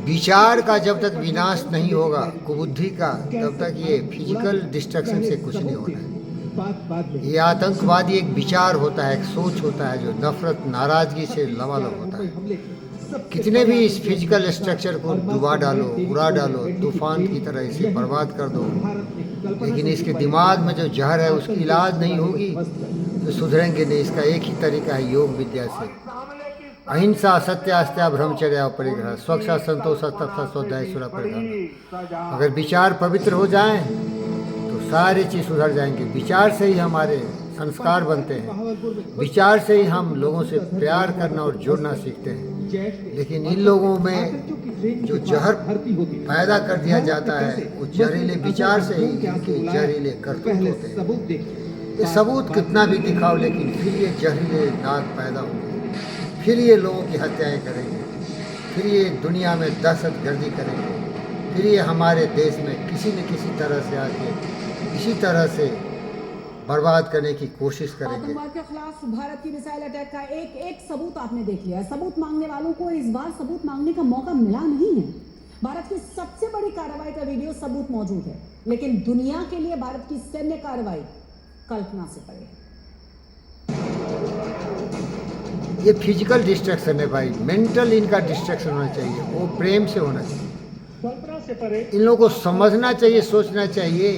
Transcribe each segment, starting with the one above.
विचार का जब तक विनाश नहीं होगा, कुबुद्धि का, तब तक ये फिजिकल डिस्ट्रक्शन से कुछ नहीं होना है। ये आतंकवादी एक विचार होता है, एक सोच होता है जो नफरत नाराजगी से लबालब होता है। कितने भी इस फिजिकल स्ट्रक्चर को डुबा डालो, उड़ा डालो, तूफान की तरह इसे बर्बाद कर दो, लेकिन इसके दिमाग में जो जहर है उसकी इलाज नहीं होगी तो सुधरेंगे नहीं। इसका एक ही तरीका है, योग विद्या से। अहिंसा सत्यास्त्या ब्रह्मचर्या परिग्रह स्वच्छा संतोष तपसा स्वाध्याय सुरा परिधान। अगर विचार पवित्र हो जाएं तो सारी चीज़ सुधर जाएंगे। विचार से ही हमारे संस्कार बनते हैं, विचार से ही हम लोगों से प्यार करना और जुड़ना सीखते हैं। लेकिन इन लोगों में जो जहर पैदा कर दिया जाता है वो जहरीले विचार से ही इनके जहरीले करतूत होते हैं। ये सबूत कितना भी दिखाओ, लेकिन फिर ये जहरीले नाग पैदा होंगे, फिर ये लोगों की हत्याएं करेंगे, फिर ये दुनिया में दहशतगर्दी करेंगे, फिर ये हमारे देश में किसी न किसी तरह से आके इसी तरह से बर्बाद करने की कोशिश करेंगे। आतंकवाद के खिलाफ भारत की मिसाइल अटैक का एक सबूत आपने देख लिया है। सबूत मांगने वालों को इस बार सबूत मांगने का मौका मिला नहीं है। भारत की सबसे बड़ी कार्रवाई का वीडियो सबूत मौजूद है, लेकिन दुनिया के लिए भारत की सैन्य कार्रवाई कल्पना से परे है। ये फिजिकल डिस्ट्रक्शन है भाई, मेंटल इनका डिस्ट्रक्शन होना चाहिए, वो प्रेम से होना चाहिए। इन लोगों को समझना चाहिए, सोचना चाहिए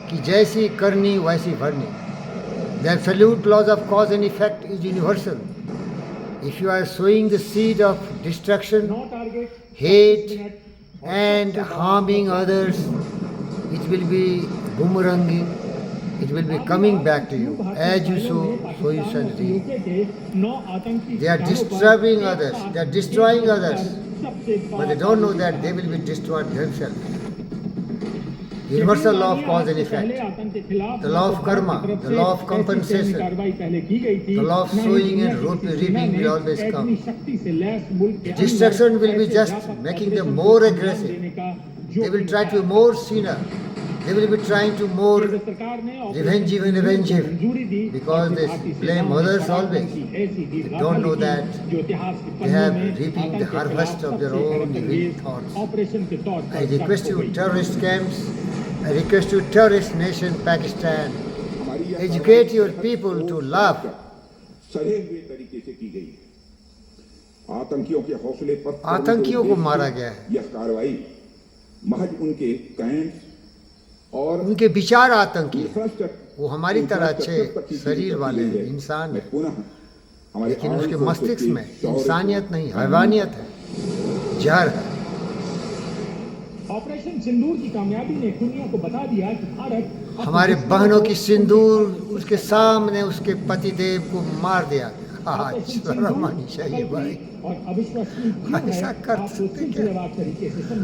कि जैसी करनी वैसी भरनी। The absolute laws of cause and effect is universal. If you are sowing the seed of destruction, hate and harming others, it will be boomeranging. It will be coming back to you. As you sow, so you shall reap. They are disturbing others, they are destroying others, but they don't know that they will be destroyed themselves. Universal law of cause and effect, the law of karma, the law of compensation, the law of sowing and reaping will always come. Destruction will be just making them more aggressive. They will try to be more sinner. They will be trying to more revenge, because they blame others always. They don't know that they have reaping the harvest of their own evil thoughts. I request you, terrorist camps, I request you, terrorist nation Pakistan, educate your people to love. सड़े हुए तरीके से की गई है। आतंकियों के हौसले पर आतंकियों को मारा गया है। यह कार्रवाई महज उनके कैंप्स और उनके विचार आतंकी है। वो हमारी तरह अच्छे शरीर वाले हैं, इंसान है, लेकिन उसके मस्तिष्क में इंसानियत नहीं, हैवानियत है, जहर है। ऑपरेशन सिंदूर की कामयाबी ने दुनिया को बता दिया कि भारत हमारे बहनों की सिंदूर उसके सामने उसके पतिदेव को मार दिया। शर्म आनी चाहिए भाई, ऐसा कर सकते क्या?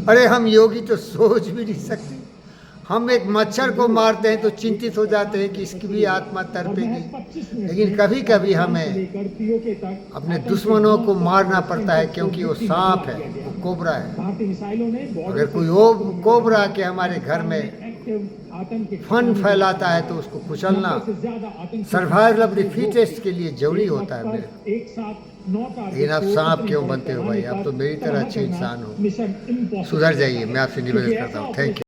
अरे हम योगी तो सोच भी नहीं सकते। हम एक मच्छर को मारते हैं तो चिंतित हो जाते हैं कि इसकी भी आत्मा तड़पेगी, लेकिन कभी कभी हमें अपने दुश्मनों को मारना पड़ता है, क्योंकि वो सांप है, वो कोबरा है। अगर कोई कोबरा के हमारे घर में फन फैलाता है तो उसको कुचलना सर्वाइवल ऑफ द फिटेस्ट के लिए जरूरी होता है मेरे। लेकिन आप सांप क्यों बनते हो भाई? आप तो मेरी तरह अच्छे इंसान हो, सुधर जाइए। मैं आपसे निवेदन करता हूँ। Thank you.